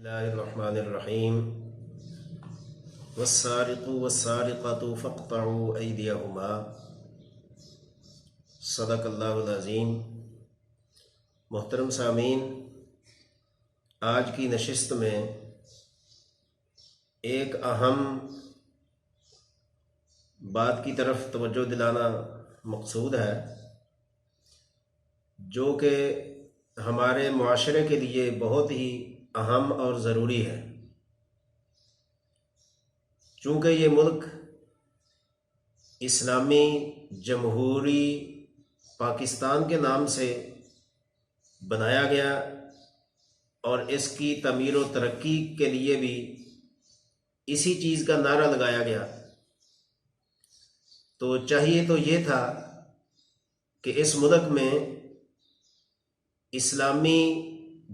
اللہ الرحمن الرحیم والسارق والسارقۃ فاقطعوا ایدیہما صدق اللہ العظیم۔ محترم سامعین، آج کی نشست میں ایک اہم بات کی طرف توجہ دلانا مقصود ہے، جو کہ ہمارے معاشرے کے لیے بہت ہی اہم اور ضروری ہے۔ چونکہ یہ ملک اسلامی جمہوری پاکستان کے نام سے بنایا گیا اور اس کی تعمیر و ترقی کے لیے بھی اسی چیز کا نعرہ لگایا گیا، تو چاہیے تو یہ تھا کہ اس ملک میں اسلامی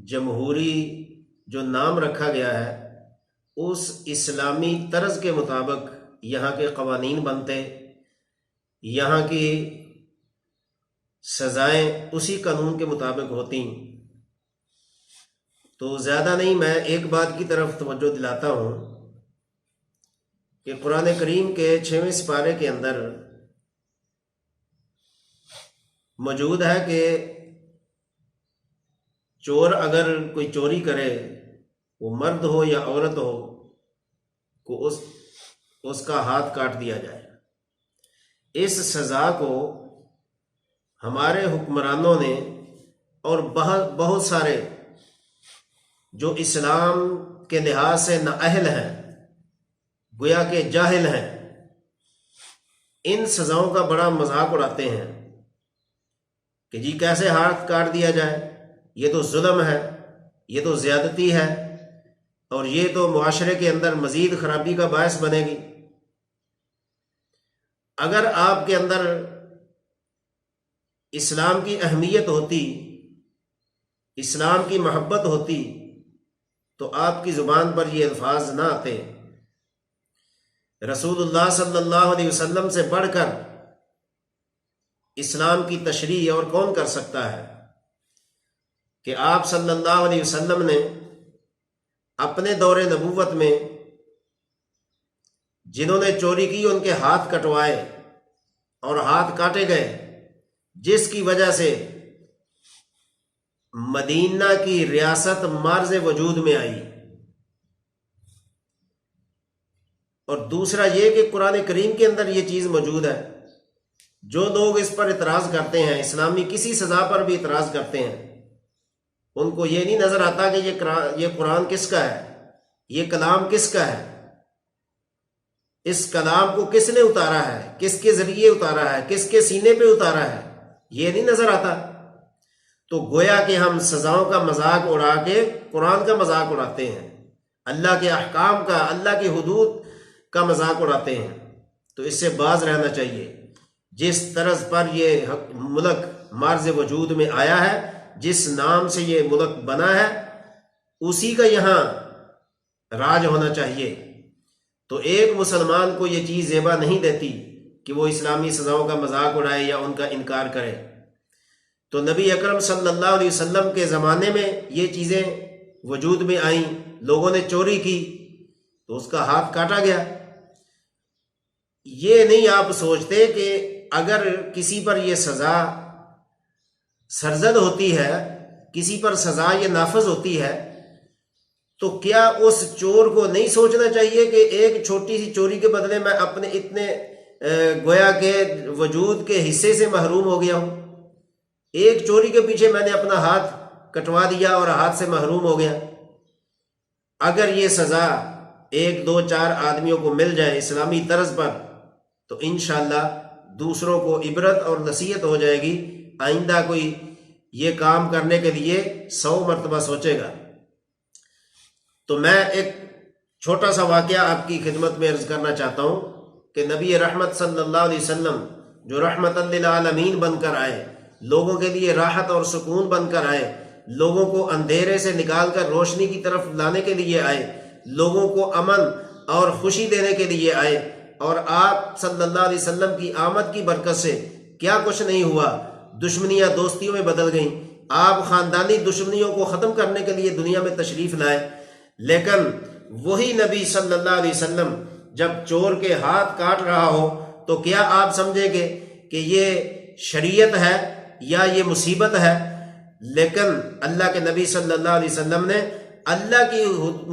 جمہوری جو نام رکھا گیا ہے اس اسلامی طرز کے مطابق یہاں کے قوانین بنتے، یہاں کی سزائیں اسی قانون کے مطابق ہوتی۔ تو زیادہ نہیں، میں ایک بات کی طرف توجہ دلاتا ہوں کہ قرآن کریم کے 6ویں سپارے کے اندر موجود ہے کہ چور اگر کوئی چوری کرے، وہ مرد ہو یا عورت ہو، کو اس کا ہاتھ کاٹ دیا جائے۔ اس سزا کو ہمارے حکمرانوں نے اور بہت سارے جو اسلام کے لحاظ سے نااہل ہیں، گویا کہ جاہل ہیں، ان سزاؤں کا بڑا مذاق اڑاتے ہیں کہ جی کیسے ہاتھ کاٹ دیا جائے، یہ تو ظلم ہے، یہ تو زیادتی ہے، اور یہ تو معاشرے کے اندر مزید خرابی کا باعث بنے گی۔ اگر آپ کے اندر اسلام کی اہمیت ہوتی، اسلام کی محبت ہوتی، تو آپ کی زبان پر یہ الفاظ نہ آتے۔ رسول اللہ صلی اللہ علیہ وسلم سے بڑھ کر اسلام کی تشریح اور کون کر سکتا ہے کہ آپ صلی اللہ علیہ وسلم نے اپنے دور نبوت میں جنہوں نے چوری کی ان کے ہاتھ کٹوائے اور ہاتھ کاٹے گئے، جس کی وجہ سے مدینہ کی ریاست معرض وجود میں آئی۔ اور دوسرا یہ کہ قرآن کریم کے اندر یہ چیز موجود ہے۔ جو لوگ اس پر اعتراض کرتے ہیں، اسلامی کسی سزا پر بھی اعتراض کرتے ہیں، ان کو یہ نہیں نظر آتا کہ یہ قرآن کس کا ہے، یہ کلام کس کا ہے، اس کلام کو کس نے اتارا ہے، کس کے ذریعے اتارا ہے، کس کے سینے پہ اتارا ہے، یہ نہیں نظر آتا۔ تو گویا کہ ہم سزاؤں کا مذاق اڑا کے قرآن کا مذاق اڑاتے ہیں، اللہ کے احکام کا، اللہ کی حدود کا مذاق اڑاتے ہیں۔ تو اس سے باز رہنا چاہیے۔ جس طرز پر یہ ملک معرض وجود میں آیا ہے، جس نام سے یہ ملک بنا ہے، اسی کا یہاں راج ہونا چاہیے۔ تو ایک مسلمان کو یہ چیز زیبا نہیں دیتی کہ وہ اسلامی سزاؤں کا مذاق اڑائے یا ان کا انکار کرے۔ تو نبی اکرم صلی اللہ علیہ وسلم کے زمانے میں یہ چیزیں وجود میں آئیں، لوگوں نے چوری کی تو اس کا ہاتھ کاٹا گیا۔ یہ نہیں آپ سوچتے کہ اگر کسی پر یہ سزا سرزد ہوتی ہے، کسی پر سزا یہ نافذ ہوتی ہے، تو کیا اس چور کو نہیں سوچنا چاہیے کہ ایک چھوٹی سی چوری کے بدلے میں اپنے اتنے گویا کے وجود کے حصے سے محروم ہو گیا ہوں؟ ایک چوری کے پیچھے میں نے اپنا ہاتھ کٹوا دیا اور ہاتھ سے محروم ہو گیا۔ اگر یہ سزا 1 2 4 آدمیوں کو مل جائے اسلامی طرز پر، تو انشاءاللہ دوسروں کو عبرت اور نصیحت ہو جائے گی، آئندہ کوئی یہ کام کرنے کے لیے 100 مرتبہ سوچے گا۔ تو میں ایک چھوٹا سا واقعہ آپ کی خدمت میں عرض کرنا چاہتا ہوں کہ نبی رحمت صلی اللہ علیہ وسلم جو رحمت للعالمین بن کر آئے، لوگوں کے لیے راحت اور سکون بن کر آئے، لوگوں کو اندھیرے سے نکال کر روشنی کی طرف لانے کے لیے آئے، لوگوں کو امن اور خوشی دینے کے لیے آئے، اور آپ صلی اللہ علیہ وسلم کی آمد کی برکت سے کیا کچھ نہیں ہوا، دشمنیاں دوستیوں میں بدل گئیں، آپ خاندانی دشمنیوں کو ختم کرنے کے لیے دنیا میں تشریف لائے، لیکن وہی نبی صلی اللہ علیہ وسلم جب چور کے ہاتھ کاٹ رہا ہو تو کیا آپ سمجھیں گے کہ یہ شریعت ہے یا یہ مصیبت ہے؟ لیکن اللہ کے نبی صلی اللہ علیہ وسلم نے اللہ کی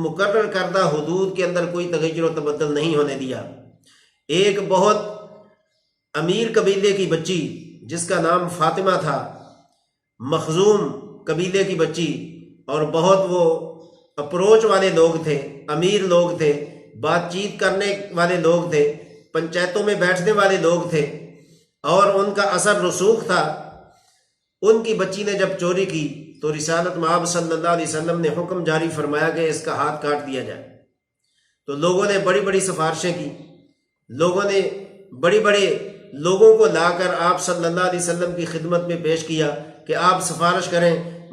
مقرر کردہ حدود کے اندر کوئی تغیر و تبدل نہیں ہونے دیا۔ ایک بہت امیر قبیلے کی بچی جس کا نام فاطمہ تھا، مخزوم قبیلے کی بچی، اور بہت وہ اپروچ والے لوگ تھے، امیر لوگ تھے، بات چیت کرنے والے لوگ تھے، پنچایتوں میں بیٹھنے والے لوگ تھے، اور ان کا اثر رسوخ تھا۔ ان کی بچی نے جب چوری کی تو رسالت مآب صلی اللہ علیہ وسلم نے حکم جاری فرمایا کہ اس کا ہاتھ کاٹ دیا جائے۔ تو لوگوں نے بڑی بڑی سفارشیں کی، لوگوں نے بڑے بڑے لوگوں کو لا کر آپ صلی اللہ علیہ وسلم کی خدمت میں پیش کیا کہ آپ سفارش کریں،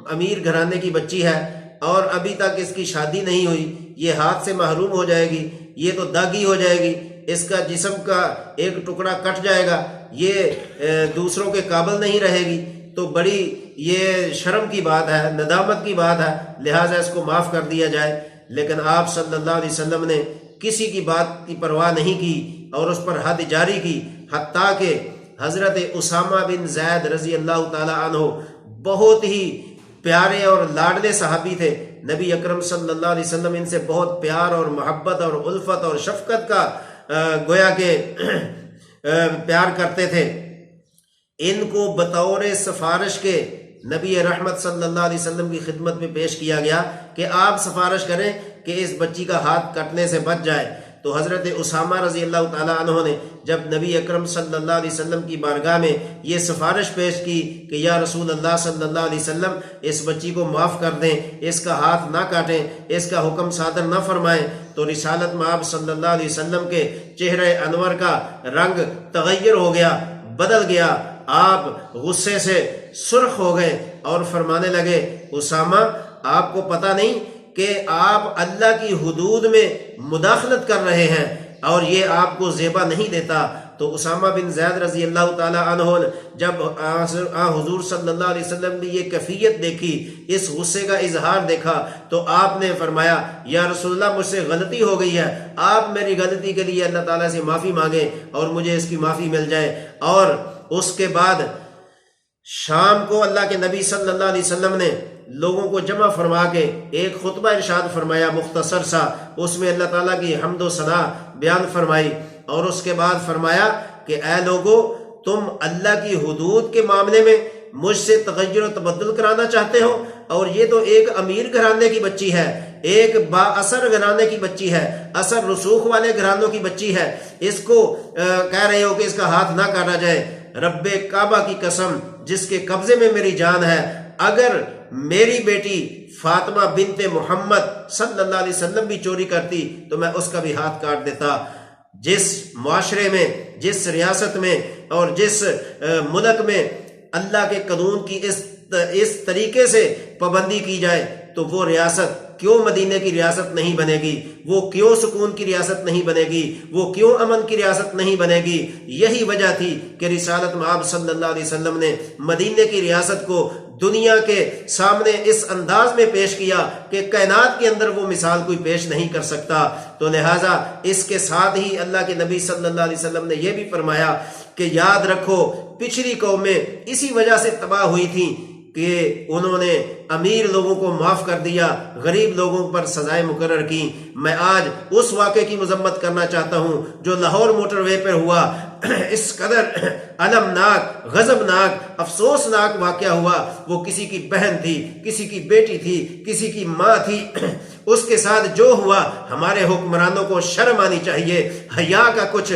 امیر گھرانے کی بچی ہے اور ابھی تک اس کی شادی نہیں ہوئی، یہ ہاتھ سے محروم ہو جائے گی، یہ تو داغی ہو جائے گی، اس کا جسم کا ایک ٹکڑا کٹ جائے گا، یہ دوسروں کے قابل نہیں رہے گی، تو بڑی یہ شرم کی بات ہے، ندامت کی بات ہے، لہٰذا اس کو معاف کر دیا جائے۔ لیکن آپ صلی اللہ علیہ وسلم نے کسی کی بات کی پرواہ نہیں کی اور اس پر حد جاری کی، حتیٰ کہ حضرت اسامہ بن زید رضی اللہ تعالی عنہ بہت ہی پیارے اور لاڈلے صحابی تھے، نبی اکرم صلی اللہ علیہ وسلم ان سے بہت پیار اور محبت اور الفت اور شفقت کا گویا کہ پیار کرتے تھے۔ ان کو بطور سفارش کے نبی رحمت صلی اللہ علیہ وسلم کی خدمت میں پیش کیا گیا کہ آپ سفارش کریں کہ اس بچی کا ہاتھ کٹنے سے بچ جائے۔ تو حضرت اسامہ رضی اللہ تعالیٰ عنہ نے جب نبی اکرم صلی اللہ علیہ وسلم کی بارگاہ میں یہ سفارش پیش کی کہ یا رسول اللہ صلی اللہ علیہ وسلم اس بچی کو معاف کر دیں، اس کا ہاتھ نہ کاٹیں، اس کا حکم صادر نہ فرمائیں، تو رسالت مآب صلی اللہ علیہ وسلم کے چہرہ انور کا رنگ تغیر ہو گیا، بدل گیا۔ آپ غصے سے سرخ ہو گئے اور فرمانے لگے، اسامہ آپ کو پتہ نہیں کہ آپ اللہ کی حدود میں مداخلت کر رہے ہیں اور یہ آپ کو زیبا نہیں دیتا۔ تو اسامہ بن زید رضی اللہ تعالی عنہ جب حضور صلی اللہ علیہ وسلم نے یہ کیفیت دیکھی، اس غصے کا اظہار دیکھا، تو آپ نے فرمایا یا رسول اللہ مجھ سے غلطی ہو گئی ہے، آپ میری غلطی کے لیے اللہ تعالیٰ سے معافی مانگیں اور مجھے اس کی معافی مل جائے۔ اور اس کے بعد شام کو اللہ کے نبی صلی اللہ علیہ وسلم نے لوگوں کو جمع فرما کے ایک خطبہ ارشاد فرمایا مختصر سا، اس میں اللہ تعالیٰ کی حمد و ثنا بیان فرمائی، اور اس کے بعد فرمایا کہ اے لوگو، تم اللہ کی حدود کے معاملے میں مجھ سے تغیر و تبدل کرانا چاہتے ہو، اور یہ تو ایک امیر گھرانے کی بچی ہے، ایک با اثر گھرانے کی بچی ہے، اثر رسوخ والے گھرانوں کی بچی ہے، اس کو کہہ رہے ہو کہ اس کا ہاتھ نہ کاٹا جائے۔ رب کعبہ کی قسم جس کے قبضے میں میری جان ہے، اگر میری بیٹی فاطمہ بنت محمد صلی اللہ علیہ وسلم بھی چوری کرتی تو میں اس کا بھی ہاتھ کاٹ دیتا۔ جس معاشرے میں، جس ریاست میں اور جس ملک میں اللہ کے قانون کی اس طریقے سے پابندی کی جائے تو وہ ریاست کیوں مدینے کی ریاست نہیں بنے گی، وہ کیوں سکون کی ریاست نہیں بنے گی، وہ کیوں امن کی ریاست نہیں بنے گی؟ یہی وجہ تھی کہ رسالت مآب صلی اللہ علیہ وسلم نے مدینے کی ریاست کو دنیا کے سامنے اس انداز میں پیش کیا کہ کائنات کے اندر وہ مثال کوئی پیش نہیں کر سکتا۔ تو لہٰذا اس کے ساتھ ہی اللہ کے نبی صلی اللہ علیہ وسلم نے یہ بھی فرمایا کہ یاد رکھو پچھلی قومیں اسی وجہ سے تباہ ہوئی تھیں کہ انہوں نے امیر لوگوں کو معاف کر دیا، غریب لوگوں پر سزائیں مقرر کی۔ میں آج اس واقعے کی مذمت کرنا چاہتا ہوں جو لاہور موٹر وے پر ہوا، اس قدر المناک، غضبناک، افسوسناک واقعہ ہوا۔ وہ کسی کی بہن تھی، کسی کی بیٹی تھی، کسی کی ماں تھی، اس کے ساتھ جو ہوا، ہمارے حکمرانوں کو شرم آنی چاہیے، حیا کا کچھ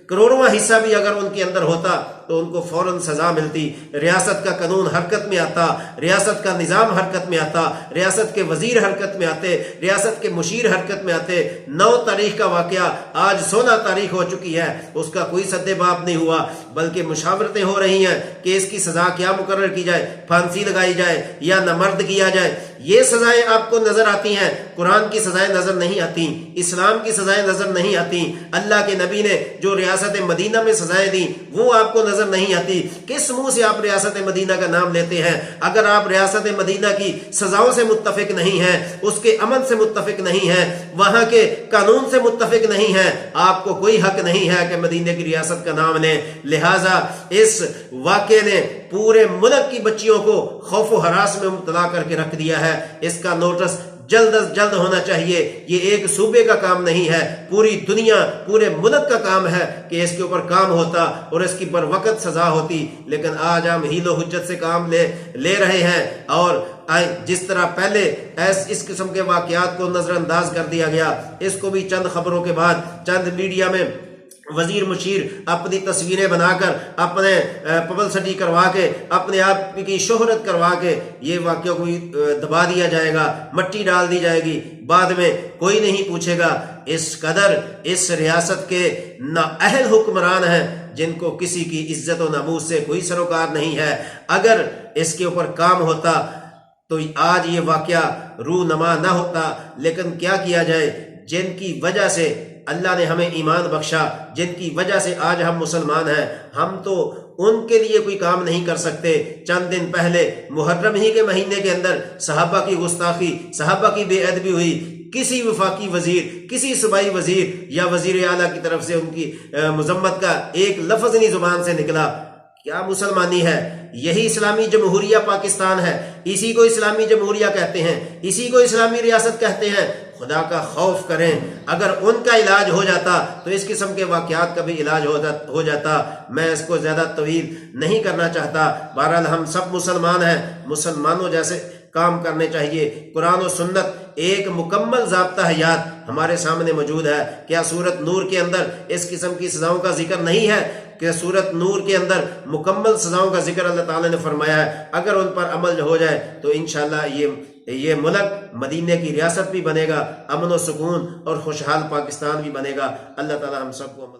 کروڑواں حصہ بھی اگر ان کے اندر ہوتا تو ان کو فوراً سزا ملتی، ریاست کا قانون حرکت میں آتا، ریاست کا نظام حرکت میں آتا، ریاست کے وزیر حرکت میں آتے، ریاست کے مشیر حرکت میں آتے۔ 9 تاریخ کا واقعہ آج 16 تاریخ ہو چکی ہے، اس کا کوئی سد باب نہیں ہوا، بلکہ مشاورتیں ہو رہی ہیں کہ اس کی سزا کیا مقرر کی جائے، پھانسی لگائی جائے یا نامرد کیا جائے۔ یہ سزائیں آپ کو نظر آتی ہیں، قرآن کی سزائیں نظر نہیں آتی، اسلام کی سزائیں نظر نہیں آتی، اللہ کے نبی نے جو ریاست مدینہ میں سزائیں دی وہ آپ کو نظر نہیں آتی۔ کس منہ سے آپ ریاست مدینہ کا نام لیتے ہیں؟ اگر آپ ریاست مدینہ کی سزاؤں سے متفق نہیں ہیں، اس کے امن سے متفق نہیں ہیں، وہاں کے قانون سے متفق نہیں ہیں، آپ کو کوئی حق نہیں ہے کہ مدینہ کی ریاست کا نام لیں۔ لہٰذا اس واقعے نے پورے ملک کی بچیوں کو خوف و ہراس میں مبتلا کر کے رکھ دیا ہے۔ اس کا نوٹس جلد از جلد ہونا چاہیے۔ یہ ایک صوبے کا کام نہیں ہے، پوری دنیا پورے ملک کا کام ہے کہ اس کے اوپر کام ہوتا اور اس کی بر وقت سزا ہوتی، لیکن آج ہم حیل و حجت سے کام لے رہے ہیں، اور جس طرح پہلے اس قسم کے واقعات کو نظر انداز کر دیا گیا، اس کو بھی چند خبروں کے بعد چند میڈیا میں وزیر مشیر اپنی تصویریں بنا کر، اپنے پبلسٹی کروا کے، اپنے آپ کی شہرت کروا کے یہ واقعہ کو دبا دیا جائے گا، مٹی ڈال دی جائے گی، بعد میں کوئی نہیں پوچھے گا۔ اس قدر اس ریاست کے نااہل حکمران ہیں جن کو کسی کی عزت و ناموس سے کوئی سروکار نہیں ہے۔ اگر اس کے اوپر کام ہوتا تو آج یہ واقعہ رونما نہ ہوتا، لیکن کیا کیا جائے، جن کی وجہ سے اللہ نے ہمیں ایمان بخشا، جن کی وجہ سے آج ہم مسلمان ہیں، ہم تو ان کے لیے کوئی کام نہیں کر سکتے۔ چند دن پہلے محرم ہی کے مہینے کے اندر صحابہ کی گستاخی، صحابہ کی بے ادبی ہوئی، کسی وفاقی وزیر، کسی صوبائی وزیر یا وزیر اعلیٰ کی طرف سے ان کی مذمت کا ایک لفظ نہیں زبان سے نکلا۔ کیا مسلمانی ہے؟ یہی اسلامی جمہوریہ پاکستان ہے، اسی کو اسلامی جمہوریہ کہتے ہیں، اسی کو اسلامی ریاست کہتے ہیں۔ خدا کا خوف کریں، اگر ان کا علاج ہو جاتا تو اس قسم کے واقعات کا بھی علاج ہو جاتا۔ میں اس کو زیادہ طویل نہیں کرنا چاہتا۔ بہرحال ہم سب مسلمان ہیں، مسلمانوں جیسے کام کرنے چاہیے۔ قرآن و سنت ایک مکمل ضابطہ حیات ہمارے سامنے موجود ہے۔ کیا سورت نور کے اندر اس قسم کی سزاؤں کا ذکر نہیں ہے؟ کہ سورت نور کے اندر مکمل سزاؤں کا ذکر اللہ تعالیٰ نے فرمایا ہے۔ اگر ان پر عمل ہو جائے تو انشاءاللہ یہ ملک مدینہ کی ریاست بھی بنے گا، امن و سکون اور خوشحال پاکستان بھی بنے گا۔ اللہ تعالیٰ ہم سب کو عمل